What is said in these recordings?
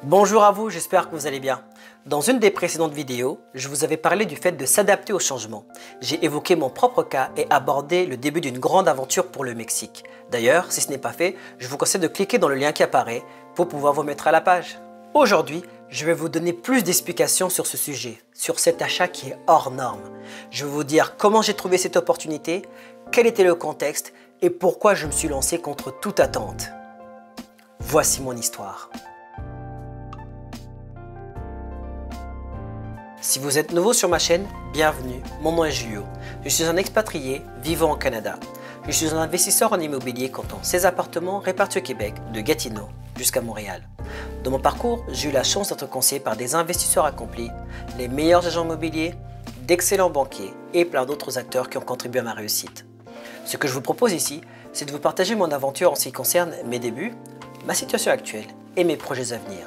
Bonjour à vous, j'espère que vous allez bien. Dans une des précédentes vidéos, je vous avais parlé du fait de s'adapter au changement. J'ai évoqué mon propre cas et abordé le début d'une grande aventure pour le Mexique. D'ailleurs, si ce n'est pas fait, je vous conseille de cliquer dans le lien qui apparaît pour pouvoir vous mettre à la page. Aujourd'hui, je vais vous donner plus d'explications sur ce sujet, sur cet achat qui est hors norme. Je vais vous dire comment j'ai trouvé cette opportunité, quel était le contexte et pourquoi je me suis lancé contre toute attente. Voici mon histoire. Si vous êtes nouveau sur ma chaîne, bienvenue, mon nom est Julio. Je suis un expatrié vivant au Canada. Je suis un investisseur en immobilier comptant 16 appartements répartis au Québec, de Gatineau jusqu'à Montréal. Dans mon parcours, j'ai eu la chance d'être conseillé par des investisseurs accomplis, les meilleurs agents immobiliers, d'excellents banquiers et plein d'autres acteurs qui ont contribué à ma réussite. Ce que je vous propose ici, c'est de vous partager mon aventure en ce qui concerne mes débuts, ma situation actuelle et mes projets à venir.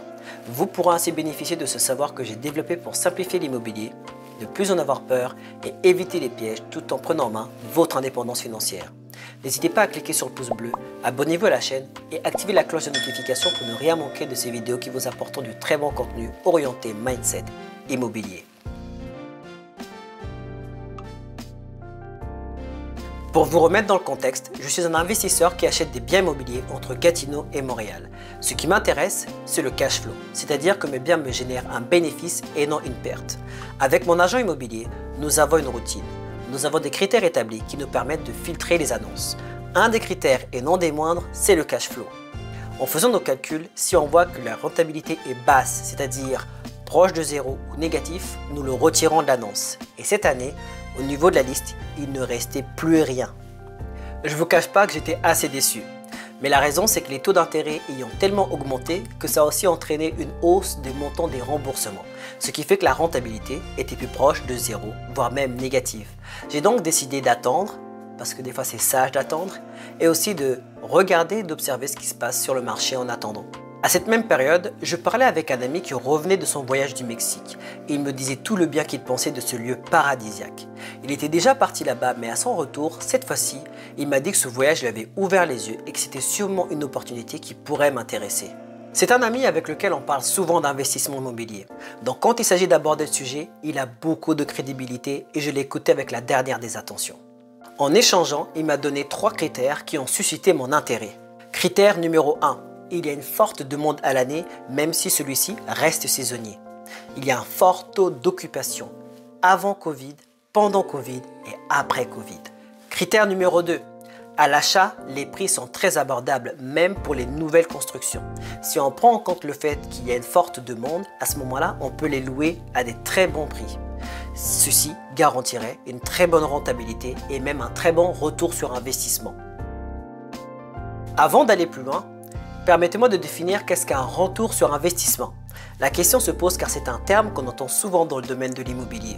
Vous pourrez ainsi bénéficier de ce savoir que j'ai développé pour simplifier l'immobilier, ne plus en avoir peur et éviter les pièges tout en prenant en main votre indépendance financière. N'hésitez pas à cliquer sur le pouce bleu, abonnez-vous à la chaîne et activez la cloche de notification pour ne rien manquer de ces vidéos qui vous apporteront du très bon contenu orienté mindset immobilier. Pour vous remettre dans le contexte, je suis un investisseur qui achète des biens immobiliers entre Gatineau et Montréal. Ce qui m'intéresse, c'est le cash flow, c'est-à-dire que mes biens me génèrent un bénéfice et non une perte. Avec mon agent immobilier, nous avons une routine. Nous avons des critères établis qui nous permettent de filtrer les annonces. Un des critères, et non des moindres, c'est le cash flow. En faisant nos calculs, si on voit que la rentabilité est basse, c'est-à-dire proche de zéro ou négatif, nous le retirons de l'annonce. Et cette année, au niveau de la liste, il ne restait plus rien. Je ne vous cache pas que j'étais assez déçu. Mais la raison, c'est que les taux d'intérêt ayant tellement augmenté que ça a aussi entraîné une hausse des montants des remboursements. Ce qui fait que la rentabilité était plus proche de zéro, voire même négative. J'ai donc décidé d'attendre, parce que des fois c'est sage d'attendre, et aussi de regarder et d'observer ce qui se passe sur le marché en attendant. À cette même période, je parlais avec un ami qui revenait de son voyage du Mexique et il me disait tout le bien qu'il pensait de ce lieu paradisiaque. Il était déjà parti là-bas, mais à son retour, cette fois-ci, il m'a dit que ce voyage lui avait ouvert les yeux et que c'était sûrement une opportunité qui pourrait m'intéresser. C'est un ami avec lequel on parle souvent d'investissement immobilier. Donc quand il s'agit d'aborder le sujet, il a beaucoup de crédibilité et je l'ai écouté avec la dernière des attentions. En échangeant, il m'a donné 3 critères qui ont suscité mon intérêt. Critère numéro 1. Il y a une forte demande à l'année, même si celui-ci reste saisonnier. Il y a un fort taux d'occupation avant Covid, pendant Covid et après Covid. Critère numéro 2. À l'achat, les prix sont très abordables, même pour les nouvelles constructions. Si on prend en compte le fait qu'il y a une forte demande, à ce moment-là, on peut les louer à des très bons prix. Ceci garantirait une très bonne rentabilité et même un très bon retour sur investissement. Avant d'aller plus loin, permettez-moi de définir qu'est-ce qu'un retour sur investissement. La question se pose car c'est un terme qu'on entend souvent dans le domaine de l'immobilier.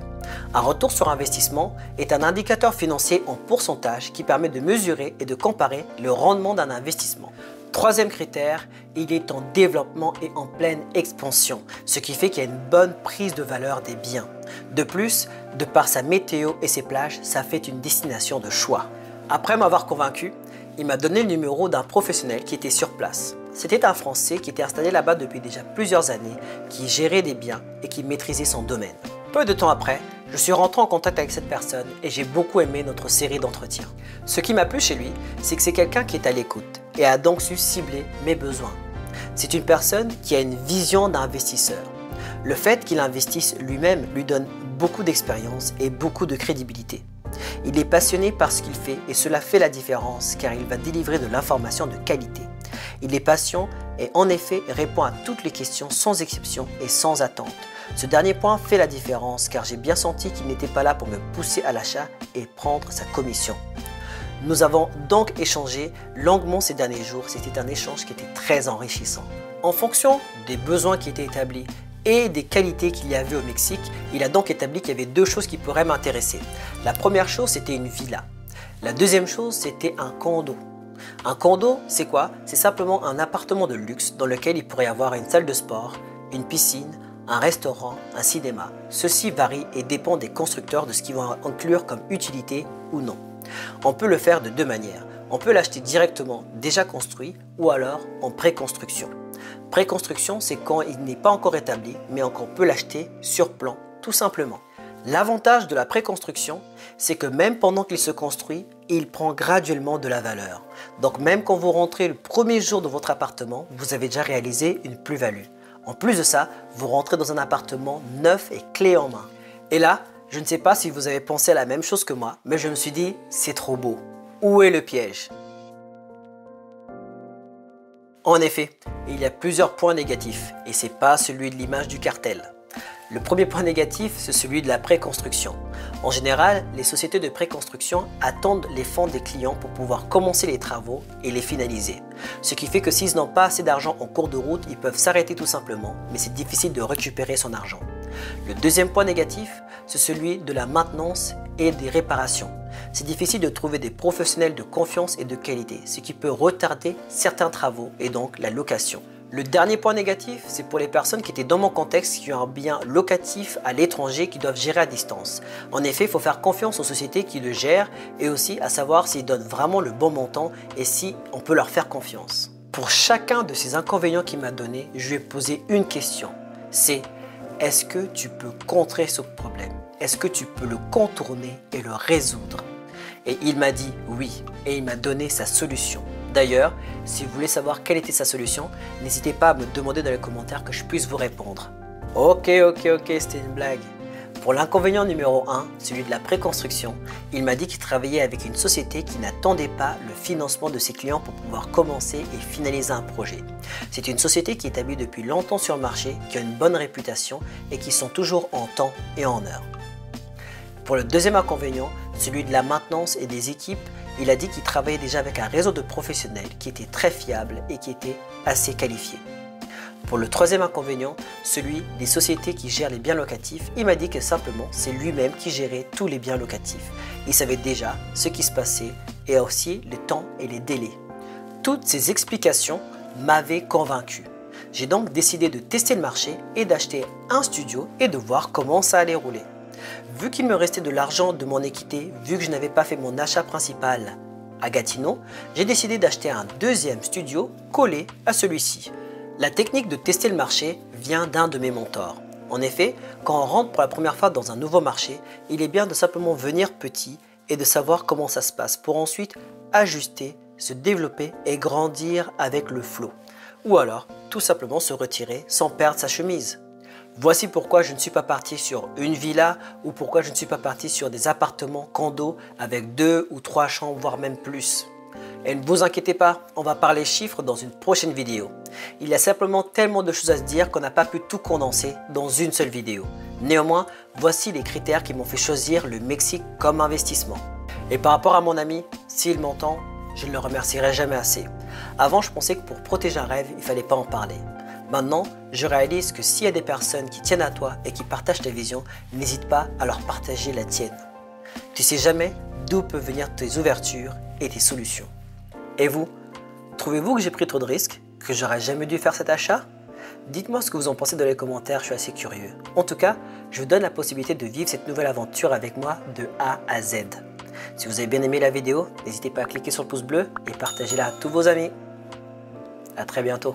Un retour sur investissement est un indicateur financier en pourcentage qui permet de mesurer et de comparer le rendement d'un investissement. Troisième critère, il est en développement et en pleine expansion, ce qui fait qu'il y a une bonne prise de valeur des biens. De plus, de par sa météo et ses plages, ça fait une destination de choix. Après m'avoir convaincu, il m'a donné le numéro d'un professionnel qui était sur place. C'était un Français qui était installé là-bas depuis déjà plusieurs années, qui gérait des biens et qui maîtrisait son domaine. Peu de temps après, je suis rentré en contact avec cette personne et j'ai beaucoup aimé notre série d'entretiens. Ce qui m'a plu chez lui, c'est que c'est quelqu'un qui est à l'écoute et a donc su cibler mes besoins. C'est une personne qui a une vision d'investisseur. Le fait qu'il investisse lui-même lui donne beaucoup d'expérience et beaucoup de crédibilité. Il est passionné par ce qu'il fait et cela fait la différence car il va délivrer de l'information de qualité. Il est patient et en effet répond à toutes les questions sans exception et sans attente. Ce dernier point fait la différence car j'ai bien senti qu'il n'était pas là pour me pousser à l'achat et prendre sa commission. Nous avons donc échangé longuement ces derniers jours, c'était un échange qui était très enrichissant. En fonction des besoins qui étaient établis et des qualités qu'il y avait au Mexique, il a donc établi qu'il y avait 2 choses qui pourraient m'intéresser. La première chose, c'était une villa. La deuxième chose, c'était un condo. Un condo, c'est quoi? C'est simplement un appartement de luxe dans lequel il pourrait y avoir une salle de sport, une piscine, un restaurant, un cinéma. Ceci varie et dépend des constructeurs de ce qu'ils vont inclure comme utilité ou non. On peut le faire de 2 manières. On peut l'acheter directement déjà construit ou alors en pré-construction. Préconstruction, c'est quand il n'est pas encore établi, mais qu'on peut l'acheter sur plan, tout simplement. L'avantage de la préconstruction, c'est que même pendant qu'il se construit, il prend graduellement de la valeur. Donc même quand vous rentrez le premier jour de votre appartement, vous avez déjà réalisé une plus-value. En plus de ça, vous rentrez dans un appartement neuf et clé en main. Et là, je ne sais pas si vous avez pensé à la même chose que moi, mais je me suis dit, c'est trop beau. Où est le piège? En effet, il y a plusieurs points négatifs et ce n'est pas celui de l'image du cartel. Le premier point négatif, c'est celui de la préconstruction. En général, les sociétés de préconstruction attendent les fonds des clients pour pouvoir commencer les travaux et les finaliser. Ce qui fait que s'ils n'ont pas assez d'argent en cours de route, ils peuvent s'arrêter tout simplement, mais c'est difficile de récupérer son argent. Le deuxième point négatif, c'est celui de la maintenance et des réparations. C'est difficile de trouver des professionnels de confiance et de qualité, ce qui peut retarder certains travaux et donc la location. Le dernier point négatif, c'est pour les personnes qui étaient dans mon contexte qui ont un bien locatif à l'étranger qu'ils doivent gérer à distance. En effet, il faut faire confiance aux sociétés qui le gèrent et aussi à savoir s'ils donnent vraiment le bon montant et si on peut leur faire confiance. Pour chacun de ces inconvénients qu'il m'a donné, je lui ai posé une question. C'est: est-ce que tu peux contrer ce problème? Est-ce que tu peux le contourner et le résoudre? Et il m'a dit oui et il m'a donné sa solution. D'ailleurs, si vous voulez savoir quelle était sa solution, n'hésitez pas à me demander dans les commentaires que je puisse vous répondre. Ok, c'était une blague. Pour l'inconvénient numéro 1, celui de la préconstruction, il m'a dit qu'il travaillait avec une société qui n'attendait pas le financement de ses clients pour pouvoir commencer et finaliser un projet. C'est une société qui est établie depuis longtemps sur le marché, qui a une bonne réputation et qui sont toujours en temps et en heure. Pour le deuxième inconvénient, celui de la maintenance et des équipes, il a dit qu'il travaillait déjà avec un réseau de professionnels qui était très fiable et qui était assez qualifié. Pour le troisième inconvénient, celui des sociétés qui gèrent les biens locatifs, il m'a dit que simplement c'est lui-même qui gérait tous les biens locatifs. Il savait déjà ce qui se passait et aussi le temps et les délais. Toutes ces explications m'avaient convaincu. J'ai donc décidé de tester le marché et d'acheter un studio et de voir comment ça allait rouler. Vu qu'il me restait de l'argent de mon équité, vu que je n'avais pas fait mon achat principal à Gatineau, j'ai décidé d'acheter un deuxième studio collé à celui-ci. La technique de tester le marché vient d'un de mes mentors. En effet, quand on rentre pour la première fois dans un nouveau marché, il est bien de simplement venir petit et de savoir comment ça se passe pour ensuite ajuster, se développer et grandir avec le flow. Ou alors, tout simplement se retirer sans perdre sa chemise. Voici pourquoi je ne suis pas parti sur une villa ou pourquoi je ne suis pas parti sur des appartements condos avec 2 ou 3 chambres, voire même plus. Et ne vous inquiétez pas, on va parler chiffres dans une prochaine vidéo. Il y a simplement tellement de choses à se dire qu'on n'a pas pu tout condenser dans une seule vidéo. Néanmoins, voici les critères qui m'ont fait choisir le Mexique comme investissement. Et par rapport à mon ami, s'il m'entend, je ne le remercierai jamais assez. Avant, je pensais que pour protéger un rêve, il ne fallait pas en parler. Maintenant, je réalise que s'il y a des personnes qui tiennent à toi et qui partagent ta vision, n'hésite pas à leur partager la tienne. Tu sais jamais d'où peuvent venir tes ouvertures et tes solutions. Et vous, trouvez-vous que j'ai pris trop de risques, que j'aurais jamais dû faire cet achat? Dites-moi ce que vous en pensez dans les commentaires, je suis assez curieux. En tout cas, je vous donne la possibilité de vivre cette nouvelle aventure avec moi de A à Z. Si vous avez bien aimé la vidéo, n'hésitez pas à cliquer sur le pouce bleu et partagez-la à tous vos amis. À très bientôt.